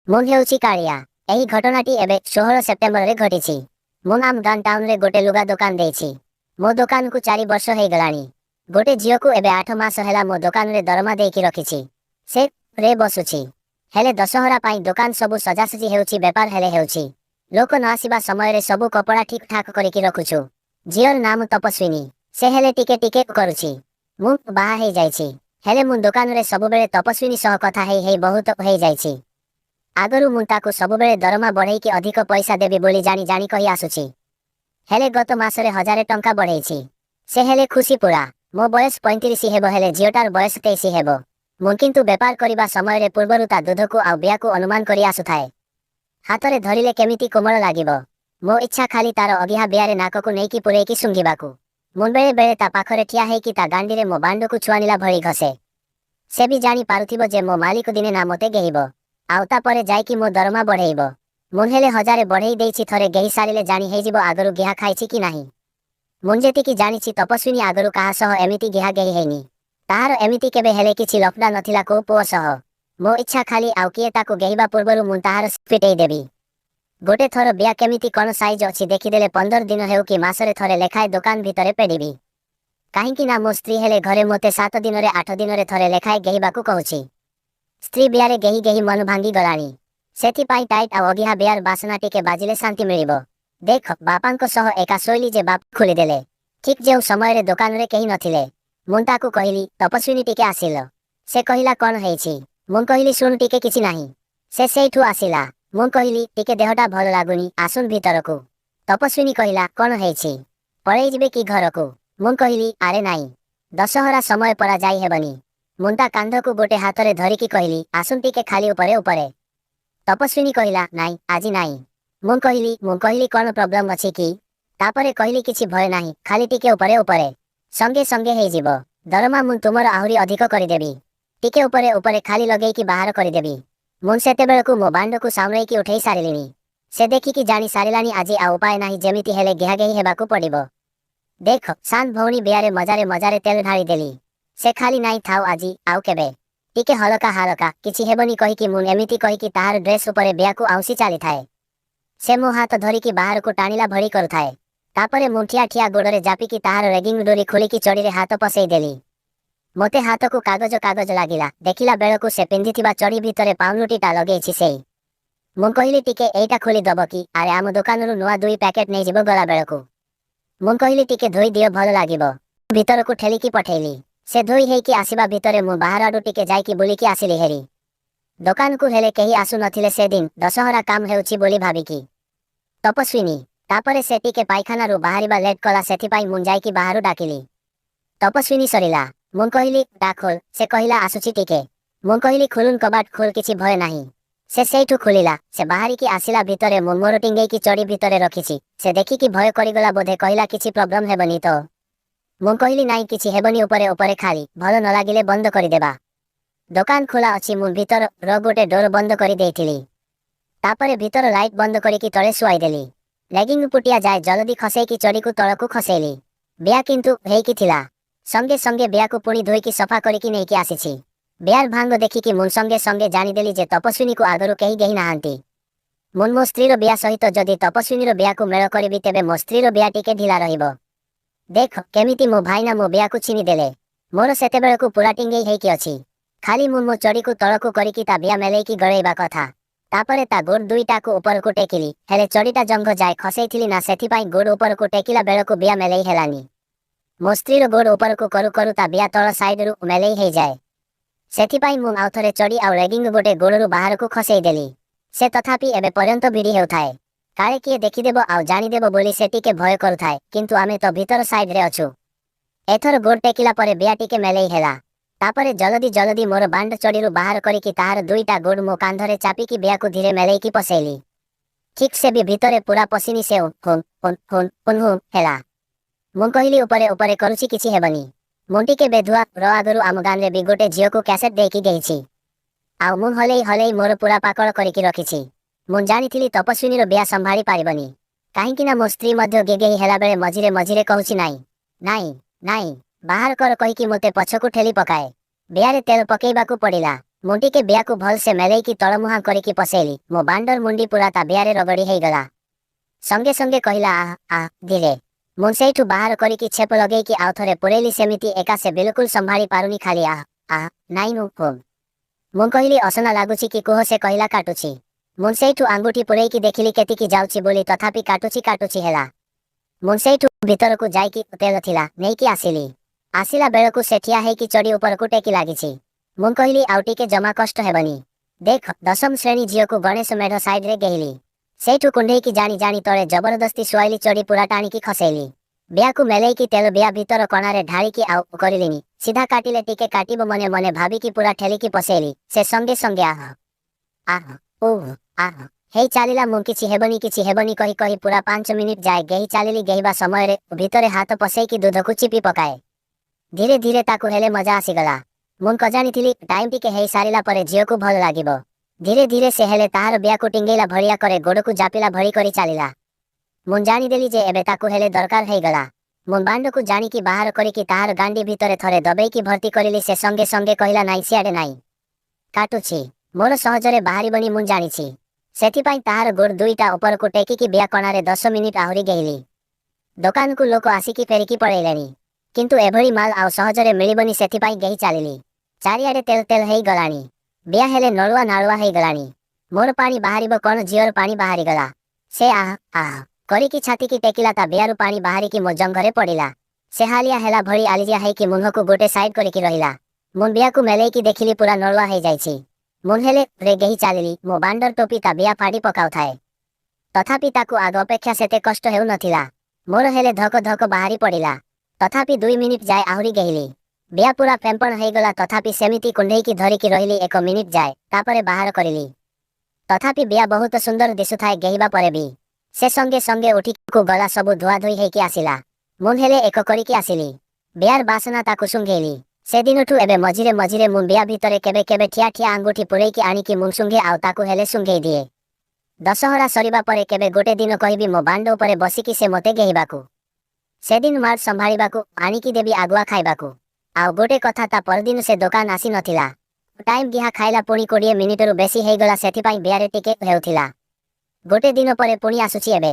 ମୁଁ ହେଉଛି କାଳିଆ। ଏହି ଘଟଣାଟି ଏବେ 16 ସେପ୍ଟେମ୍ବରରେ ଘଟିଛି। ମୁଁ ଆମଗାଁ ଟାଉନରେ ଗୋଟେ ଲୁଗା ଦୋକାନ ଦେଇଛି। ମୋ ଦୋକାନକୁ 4 ବର୍ଷ ହେଇଗଲାଣି। ଗୋଟେ ଝିଅକୁ ଏବେ 8 ମାସ ହେଲା ମୋ ଦୋକାନରେ ଦରମା ଦେଇକି ରଖିଛି। ସେ ରେ ବସୁଛି। ହେଲେ ଦଶହରା ପାଇଁ ଦୋକାନ ସବୁ ସଜାସଜି ହେଉଛି, ବେପାର ହେଲେ ହେଉଛି। ଲୋକ ନ ଆସିବା ସମୟରେ ସବୁ କପଡ଼ା ଠିକ୍ ଠାକ୍ କରିକି ରଖୁଛୁ। ଝିଅର ନାମ ତପସ୍ୱିନୀ। ସେ ହେଲେ ଟିକେ ଟିକେ କରୁଛି। ମୁଁ ବାହା ହେଇଯାଇଛି। ହେଲେ ମୁଁ ଦୋକାନରେ ସବୁବେଳେ ତପସ୍ୱିନୀ ସହ କଥା ହେଇ ହେଇ ବହୁତ ହେଇଯାଇଛି। ଆଗରୁ ମୁଁ ତାକୁ ସବୁବେଳେ ଦରମା ବଢ଼େଇକି ଅଧିକ ପଇସା ଦେବି ବୋଲି ଜାଣି ଜାଣି କହି ଆସୁଛି। ହେଲେ ଗତ ମାସରେ 1000 ଟଙ୍କା ବଢ଼େଇଛି। ସେ ହେଲେ ଖୁସି ପୁରା। ମୋ ବୟସ 35 ହେବ, ହେଲେ ଝିଅଟାର ବୟସ 23 ହେବ। ମୁଁ କିନ୍ତୁ ବେପାର କରିବା ସମୟରେ ପୂର୍ବରୁ ତା ଦୁଧକୁ ଆଉ ବିଆକୁ ଅନୁମାନ କରି ଆସୁଥାଏ। ହାତରେ ଧରିଲେ କେମିତି କୋମଳ ଲାଗିବ। ମୋ ଇଚ୍ଛା ଖାଲି ତାର ଅଗିହା ବିଆରେ ନାକକୁ ନେଇକି ପୁରେଇକି ଶୁଙ୍ଘିବାକୁ। ମୁଁ ବେଳେ ବେଳେ ତା ପାଖରେ ଠିଆ ହେଇକି ତା ଗାଣ୍ଡିରେ ମୋ ବାଣ୍ଡକୁ ଛୁଆଣିଲା ଭଳି ଘଷେ। ସେ ବି ଜାଣି ପାରୁଥିବ ଯେ ମୋ ମାଲିକ ଦିନେ ନା ମୋତେ ଗେହିବ, ଆଉ ତାପରେ ଯାଇକି ମୋ ଦରମା ବଢ଼େଇବ। ମୁଁ ହେଲେ 1000 ବଢ଼େଇ ଦେଇଛି, ଥରେ ଗେହି ସାରିଲେ ଜାଣି ହେଇଯିବ ଆଗରୁ ଗେହା ଖାଇଛି କି ନାହିଁ। ମୁଁ ଯେତିକି ଜାଣିଛି ତପସ୍ୱିନୀ ଆଗରୁ କାହା ସହ ଏମିତି ଗେହା ଗେହି ହେଇନି। ତାହାର ଏମିତି କେବେ ହେଲେ କିଛି ଲଫଡ଼ା ନଥିଲା କୋଉ ପୁଅ ସହ। ମୋ ଇଚ୍ଛା ଖାଲି ଆଉ କିଏ ତାକୁ ଗେହିବା ପୂର୍ବରୁ ମୁଁ ତାହାର ପିଟେଇ ଦେବି। ଗୋଟେ ଥର ବିଆ କେମିତି କ'ଣ ସାଇଜ ଅଛି ଦେଖିଦେଲେ 15 ଦିନ ହେଉ କି ମାସରେ ଥରେ ଲେଖାଏ ଦୋକାନ ଭିତରେ ପେଡ଼ିବି। କାହିଁକି ନା ମୋ ସ୍ତ୍ରୀ ହେଲେ ଘରେ ମୋତେ 7 ଦିନରେ 8 ଦିନରେ ଥରେ ଲେଖାଏ ଗେହିବାକୁ କହୁଛି। ସ୍ତ୍ରୀ ବିଆରେ ଗେହି ଗେହି ମନ ଭାଙ୍ଗି ଗଲାଣି। ସେଥିପାଇଁ ଟାଇଟ୍ ଆଉ ଅଗିହା ବିଆର ବାସନା ଟିକେ ବାଜିଲେ ଶାନ୍ତି ମିଳିବ। ଦେଖ, ବାପାଙ୍କ ସହ ଏକା ଶୋଇଲି ଯେ ବାପା ଖୋଲିଦେଲେ। ଠିକ୍ ଯେଉଁ ସମୟରେ ଦୋକାନରେ କେହି ନଥିଲେ, ମୁଁ ତାକୁ କହିଲି, ତପସ୍ୱିନୀ ଟିକେ ଆସିଲ। ସେ କହିଲା, କ'ଣ ହେଇଛି? ମୁଁ କହିଲି, ଶୁଣୁ ଟିକେ, କିଛି ନାହିଁ। ସେ ସେଇଠୁ ଆସିଲା। ମୁଁ କହିଲି, ଟିକେ ଦେହଟା ଭଲ ଲାଗୁନି, ଆସୁନ ଭିତରକୁ। ତପସ୍ୱିନୀ କହିଲା, କ'ଣ ହେଇଛି? ପଳେଇ ଯିବେ କି ଘରକୁ? ମୁଁ କହିଲି, ଆରେ ନାଇଁ, ଦଶହରା ସମୟ ପରା ଯାଇ ହେବନି। ମୁଁ ତା କାନ୍ଧକୁ ଗୋଟେ ହାତରେ ଧରିକି କହିଲି, ଆସୁନ ଟିକେ ଖାଲି ଉପରେ ଉପରେ। ତପସ୍ୱିନୀ କହିଲା, ନାଇଁ, ଆଜି ନାଇଁ। ମୁଁ କହିଲି କ'ଣ ପ୍ରୋବ୍ଲେମ୍ ଅଛି କି? ତାପରେ କହିଲି, କିଛି ଭୟ ନାହିଁ, ଖାଲି ଟିକେ ଉପରେ ଉପରେ। ସଙ୍ଗେ ସଙ୍ଗେ ହେଇଯିବ। ଦରମା ମୁଁ ତୁମର ଆହୁରି ଅଧିକ କରିଦେବି। ଟିକେ ଉପରେ ଉପରେ ଖାଲି ଲଗେଇକି ବାହାର କରିଦେବି। ମୁଁ ସେତେବେଳକୁ ମୋ ବାଣ୍ଡକୁ ସାଉଁଳେଇକି ଉଠେଇ ସାରିଲିଣି। ସେ ଦେଖିକି ଜାଣି ସାରିଲାଣି ଆଜି ଆଉ ଉପାୟ ନାହିଁ, ଯେମିତି ହେଲେ ଗେହାଗେହି ହେବାକୁ ପଡ଼ିବ। ଦେଖ, ସାନ ଭଉଣୀ ବିଆରେ ମଜାରେ ମଜାରେ ତେଲ ଢାଳି ଦେଲି। ସେ ଖାଲି ନାଇଁ ଥାଉ, ଆଜି ଆଉ କେବେ ଟିକେ ହଲକା ହାଲକା, କିଛି ହେବନି କହିକି ମୁଁ ଏମିତି କହିକି ତାହାର ଡ୍ରେସ୍ ଉପରେ ବିଆକୁ ଆଉଁସି ଚାଲିଥାଏ। ସେ ମୋ ହାତ ଧରିକି ବାହାରକୁ ଟାଣିଲା ଭଳି କରୁଥାଏ। ତାପରେ ମୁଁ ଠିଆ ଠିଆ ଗୋଡ଼ରେ ଜାପିକି ତାହାର ରେଗିଂ ଡୋରି ଖୋଲିକି ଚଡ଼ିରେ ହାତ ପସେଇ ଦେଲି। ମୋତେ ହାତକୁ କାଗଜ କାଗଜ ଲାଗିଲା। ଦେଖିଲା ବେଳକୁ ସେ ପିନ୍ଧିଥିବା ଚଡ଼ି ଭିତରେ ପାଉଁରୁଟିଟା ଲଗେଇଛି ସେଇ। ମୁଁ କହିଲି, ଟିକେ ଏଇଟା ଖୋଲି ଦବ କି? ଆରେ ଆମ ଦୋକାନରୁ ନୂଆ 2 ପ୍ୟାକେଟ୍ ନେଇଯିବ ଗଲା ବେଳକୁ। ମୁଁ କହିଲି, ଟିକେ ଧୋଇ ଦିଅ, ଭଲ ଲାଗିବ। ଭିତରକୁ ଠେଲିକି ପଠେଇଲି। ସେ ଧୋଇ ହେଇକି ଆସିବା ଭିତରେ ମୁଁ ବାହାର ଆଡ଼ୁ ଟିକେ ଯାଇକି ବୁଲିକି ଆସିଲି ହେରି। ଦୋକାନକୁ ହେଲେ କେହି ଆସୁ ନଥିଲେ ସେଦିନ, ଦଶହରା କାମ ହେଉଛି ବୋଲି ଭାବିକି। ତପସ୍ୱିନୀ। ତାପରେ ସେ ଟିକେ ପାଇଖାନାରୁ ବାହାରିବା ଲେଟ୍ କଲା, ସେଥିପାଇଁ ମୁଁ ଯାଇକି ବାହାରୁ ଡାକିଲି। ତପସ୍ୱିନୀ ସରିଲା। ମୁଁ କହିଲି, ଖୋଲ। ସେ କହିଲା, ଆସୁଛି ଟିକେ। ମୁଁ କହିଲି, ଖୋଲୁନ, କବାଟ ଖୋଲ, କିଛି ଭୟ ନାହିଁ। ସେ ସେଇଠୁ ଖୋଲିଲା। ସେ ବାହାରିକି ଆସିଲା ଭିତରେ ମୁଁ ମୋର ଟିଙ୍ଗେଇକି ଚଡ଼ି ଭିତରେ ରଖିଛି। ସେ ଦେଖିକି ଭୟ କରିଗଲା ବୋଧେ, କହିଲା, କିଛି ପ୍ରୋବ୍ଲେମ୍ ହେବନି ତ? ମୁଁ କହିଲି, ନାଇଁ, କିଛି ହେବନି, ଉପରେ ଉପରେ ଖାଲି, ଭଲ ନ ଲାଗିଲେ ବନ୍ଦ କରିଦେବା। ଦୋକାନ ଖୋଲା ଅଛି। ମୁଁ ଭିତରର ଗୋଟେ ଡୋର ବନ୍ଦ କରି ଦେଇଥିଲି। ତାପରେ ଭିତର ଲାଇଟ୍ ବନ୍ଦ କରିକି ତଳେ ଶୁଆଇଦେଲି। ଲେଗିଂ ପୁଟିଆ ଯାଏ ଜଲଦି ଖସେଇକି ଚଡ଼ିକୁ ତଳକୁ ଖସେଇଲି। ବିଆ କିନ୍ତୁ ହେଇକି ଥିଲା। ସଙ୍ଗେ ସଙ୍ଗେ ବିଆକୁ ପୁଣି ଧୋଇକି ସଫା କରିକି ନେଇକି ଆସିଛି। ବିଆର ଭାଙ୍ଗ ଦେଖିକି ମୁଁ ସଙ୍ଗେ ସଙ୍ଗେ ଜାଣିଦେଲି ଯେ ତପସ୍ୱିନୀକୁ ଆଗରୁ କେହି ଗେହି ନାହାନ୍ତି। ମୁଁ ମୋ ସ୍ତ୍ରୀର ବିଆ ସହିତ ଯଦି ତପସ୍ୱିନୀର ବିଆକୁ ମେଳ କରିବି, ତେବେ ମୋ ସ୍ତ୍ରୀର ବିଆ ଟିକେ ଢିଲା ରହିବ। ଦେଖ, କେମିତି ମୋ ଭାଇନା ମୋ ବିଆକୁ ଛିନିଦେଲେ। ମୋର ସେତେବେଳକୁ ପୁରା ଟିଙ୍ଗେଇ ହେଇକି ଅଛି। ଖାଲି ମୁଁ ମୋ ଚଡ଼ିକୁ ତଳକୁ କରିକି ତା ବିଆ ମେଲେଇକି ଗଳେଇବା କଥା। ତାପରେ ତା ଗୋଡ଼ ଦୁଇଟାକୁ ଉପରକୁ ଟେକିଲି, ହେଲେ ଚଡ଼ିଟା ଜଙ୍ଘ ଯାଏ ଖସେଇଥିଲି ନା, ସେଥିପାଇଁ ଗୋଡ଼ ଉପରକୁ ଟେକିଲା ବେଳକୁ ବିଆ ମେଲେଇ ହେଲାନି। ମୋ ସ୍ତ୍ରୀର ଗୋଡ଼ ଉପରକୁ କରୁ କରୁ ତା ବିଆ ତଳ ସାଇଡରୁ ମେଲେଇ ହେଇଯାଏ। ସେଥିପାଇଁ ମୁଁ ଆଉଥରେ ଚଡ଼ି ଆଉ ଲେଗିଂ ଗୋଟେ ଗୋଡ଼ରୁ ବାହାରକୁ ଖସେଇ ଦେଲି। ସେ ତଥାପି ଏବେ ପର୍ଯ୍ୟନ୍ତ ଭିଡ଼ି ହେଉଥାଏ। କାଳେ କିଏ ଦେଖିଦେବ ଆଉ ଜାଣିଦେବ ବୋଲି ସେ ଟିକେ ଭୟ କରୁଥାଏ, କିନ୍ତୁ ଆମେ ତ ଭିତର ସାଇଡରେ ଅଛୁ। ଏଥର ଗୋଡ଼ ଟେକିଲା ପରେ ବିଆ ଟିକେ ମେଲେଇ ହେଲା। ତାପରେ ଜଲଦି ଜଲଦି ମୋର ବାଣ୍ଡ ଚଡ଼ିରୁ ବାହାର କରିକି ତାହାର 2ଟା ଗୋଡ଼ ମୋ କାନ୍ଧରେ ଚାପିକି ବିଆକୁ ଧୀରେ ମେଲେଇକି ପସେଇଲି। ଠିକ୍ ସେ ବି ଭିତରେ ପୁରା ପଶିନି। ସେ ହୁଁ ହେଲା। ମୁଁ କହିଲି, ଉପରେ ଉପରେ କରୁଛି, କିଛି ହେବନି। ମୁଁ ଟିକେ ବେଧୁଆ ଆଗରୁ ଆମ ଗାଁରେ ବି ଗୋଟେ ଝିଅକୁ କ୍ୟାସେଟ୍ ଦେଇକି ଗେହିଛି। ଆଉ ମୁଁ ହଲେଇ ହଲେଇ ମୋର ପୁରା ପାକଳ କରିକି ରଖିଛି। ମୁଁ ଜାଣିଥିଲି ତପସ୍ୱିନୀର ବିଆ ସମ୍ଭାଳି ପାରିବନି। କାହିଁକିନା ମୋ ସ୍ତ୍ରୀ ମଧ୍ୟ ଗେଗେଇ ହେଲାବେଳେ ମଝିରେ ମଝିରେ କହୁଛି, ନାଇଁ ନାଇଁ ନାଇଁ, ବାହାର କର କହିକି ମୋତେ ପଛକୁ ଠେଲି ପକାଏ। ବିଆରେ ତେଲ ପକେଇବାକୁ ପଡ଼ିଲା। ମୁଁ ଟିକେ ବିୟାକୁ ଭଲସେ ମେଲେଇକି ତଳମୁହାଁ କରିକି ପଶେଇଲି। ମୋ ବାଣ୍ଡର ମୁଣ୍ଡି ପୁରା ତା ବିୟାରେ ରଗଡ଼ି ହେଇଗଲା। ସଙ୍ଗେ ସଙ୍ଗେ କହିଲା ଧୀରେ। ମୁଁ ସେଇଠୁ ବାହାର କରିକି ଛେପ ଲଗେଇକି ଆଉ ଥରେ ପୁରେଇଲି ସେମିତି ଏକା। ସେ ବିଲକୁଲ ସମ୍ଭାଳି ପାରୁନି, ଖାଲି ନାଇଁ ମୁଁ କହିଲି ଅସନା ଲାଗୁଛି କି କୁହ? ସେ କହିଲା କାଟୁଛି। ମୁଁ ସେଇଠୁ ଆଙ୍ଗୁଠି ପୁରେଇକି ଦେଖିଲି କେତିକି ଯାଉଛି ବୋଲି, ତଥାପି କାଟୁଛି ହେଲା। ମୁଁ ସେଇଠୁ ଭିତରକୁ ଯାଇକି ତେଲ ଥିଲା ନେଇକି ଆସିଲି। ଆସିଲା ବେଳକୁ ସେ ଠିଆ ହେଇକି ଚଡ଼ି ଉପରକୁ ଟେକି ଲାଗିଛି। ମୁଁ କହିଲି ଆଉ ଟିକେ ଜମା କଷ୍ଟ ହେବନି। ଦେଖ, ଦଶମ ଶ୍ରେଣୀ ଝିଅକୁ ଗଣେଶ ମେଢ଼ ସାଇଡରେ ଗେହିଲି। ସେଇଠୁ କୁଣ୍ଢେଇକି ଜାଣି ଜାଣି ତଳେ ଜବରଦସ୍ତି ଶୁଆଇଲି, ଚଡ଼ି ପୁରା ଟାଣିକି ଖସେଇଲି। ବିୟାକୁ ମେଲେଇକି ତେଲ ବିୟା ଭିତର କଣାରେ ଢାଳିକି ଆଉ କରିଲିନି। ସିଧା କାଟିଲେ ଟିକେ କାଟିବ ମନେ ମନେ ଭାବିକି ପୁରା ଠେଲିକି ପଶେଇଲି। ସେ ସଙ୍ଗେ ସଙ୍ଗେ ହେଇ ଚାଲିଲା। ମୁଁ କିଛି ହେବନି କହି କହି ପୁରା 5 ମିନିଟ୍ ଯାଏ ଗେହି ଚାଲିଲି। ଗେହିବା ସମୟରେ ଭିତରେ ହାତ ପଶେଇକି ଦୁଧକୁ ଚିପି ପକାଏ। ଧୀରେ ଧୀରେ ତାକୁ ହେଲେ ମଜା ଆସିଗଲା। ମୁଁ ଜାଣିଥିଲି ଟାଇମ୍ ଟିକେ ହେଇ ସାରିଲା ପରେ ଝିଅକୁ ଭଲ ଲାଗିବ। ଧୀରେ ଧୀରେ ସେ ହେଲେ ତାହାର ବିୟାକୁ ଟିଙ୍ଗେଇଲା ଭଳିଆ করে ଗୋଡ଼କୁ ଜାପିଲା ଭଳି କରି ଚାଲିଲା। ମୁଁ ଜାଣିଦେଲି ଯେ ଏବେ ତାକୁ ହେଲେ ଦରକାର ହେଇଗଲା। ମୁଁ ବାଣ୍ଡକୁ ଜାଣିକି ବାହାର କରିକି ତାହାର ଗାଣ୍ଡି ଭିତରେ ଥରେ ଦବେଇକି ଭର୍ତ୍ତି କରିଲି। ସେ ସଙ୍ଗେ ସଙ୍ଗେ କହିଲା ନାଇଁ, ସିଆଡ଼େ ନାଇଁ, କାଟୁଛି। ମୋର ସହଜରେ ବାହାରିବନି ମୁଁ ଜାଣିଛି। ସେଥିପାଇଁ ତାହାର ଗୋଡ଼ ଦୁଇଟା ଉପରକୁ ଟେକିକି ବିୟା କଣାରେ 10 ମିନିଟ୍ ଆହୁରି ଗେହିଲି। ଦୋକାନକୁ ଲୋକ ଆସିକି ଫେରିକି ପଳେଇଲେଣି, କିନ୍ତୁ ଏଭଳି ମାଲ ଆଉ ସହଜରେ ମିଳିବନି, ସେଥିପାଇଁ ଗେହି ଚାଲିଲି। ଚାରିଆଡ଼େ ତେଲ ତେଲ ହେଇଗଲାଣି। ବିୟା ହେଲେ ନଳୁଆ ନାଳୁଆ ହେଇଗଲାଣି। ମୋର ପାଣି ବାହାରିବ କଣ? ଝିଅର ପାଣି ବାହାରିଗଲା। ସେ କରିକି ଛାତିକି ଟେକିଲା। ତା ବିୟାରୁ ପାଣି ବାହାରିକି ମୋ ଜଙ୍ଘରେ ପଡ଼ିଲା। ସେ ହାଲିଆ ହେଲା ଭଳି ଆଲିଜିଆ ହେଇକି ମୁହଁକୁ ଗୋଟେ ସାଇଡ୍ କରିକି ରହିଲା। ମୁଁ ବିୟାକୁ ମେଲେଇକି ଦେଖିଲି ପୁରା ନଳୁଆ ହେଇଯାଇଛି। ମୁଁ ହେଲେ ଗେହି ଚାଲିଲି। ମୋ ବାଣ୍ଡର ଟୋପି ତା ବିୟା ଫାଡ଼ି ପକାଉଥାଏ। ତଥାପି ତାକୁ ଆଗ ଅପେକ୍ଷା ସେତେ କଷ୍ଟ ହେଉନଥିଲା। ମୋର ହେଲେ ଧକ ଧକ ବାହାରି ପଡ଼ିଲା। ତଥାପି 2 ମିନିଟ୍ ଯାଏ ଆହୁରି ଗେହିଲି। ବିୟା ପୁରା ଫେମ୍ପଣ ହେଇଗଲା। ତଥାପି ସେମିତି କୁଣ୍ଢେଇକି ଧରିକି ରହିଲି 1 ମିନିଟ୍ ଯାଏ, ତାପରେ ବାହାର କରିଲି। ତଥାପି ବିୟା ବହୁତ ସୁନ୍ଦର ଦିଶୁଥାଏ ଗେହିବା ପରେ ବି। ସେ ସଙ୍ଗେ ସଙ୍ଗେ ଉଠିକୁ ଗଲା, ସବୁ ଧୁଆଧୁଇ ହେଇକି ଆସିଲା। ମୁଁ ହେଲେ ଏକ କରିକି ଆସିଲି। ବିୟାର ବାସନା ତାକୁ ଶୁଙ୍ଘେଇଲି। ସେଦିନଠୁ ଏବେ ମଝିରେ ମଝିରେ ମୁଁ ବିୟା ଭିତରେ କେବେ କେବେ ଠିଆ ଠିଆ ଆଙ୍ଗୁଠି ପୁରେଇକି ଆଣିକି ମୁଁ ଶୁଙ୍ଘେ ଆଉ ତାକୁ ହେଲେ ଶୁଙ୍ଘେଇ ଦିଏ। ଦଶହରା ସରିବା ପରେ କେବେ ଗୋଟେ ଦିନ କହିବି ମୋ ବାଣ୍ଡ ଉପରେ ବସିକି ସେ ମୋତେ ଗେହିବାକୁ। ସେଦିନ ମାର୍ଟ ସମ୍ଭାଳିବାକୁ ଆଣିକି ଦେବି ଆଗୁଆ ଖାଇବାକୁ। ଆଉ ଗୋଟେ କଥା, ତା ପରଦିନ ସେ ଦୋକାନ ଆସି ନଥିଲା। ଟାଇମ୍ ଗିହା ଖାଇଲା ପୁଣି 20 ମିନିଟରୁ ବେଶୀ ହେଇଗଲା, ସେଥିପାଇଁ ବିୟାରେ ଟିକେ ହେଉଥିଲା। ଗୋଟେ ଦିନ ପରେ ପୁଣି ଆସୁଛି ଏବେ।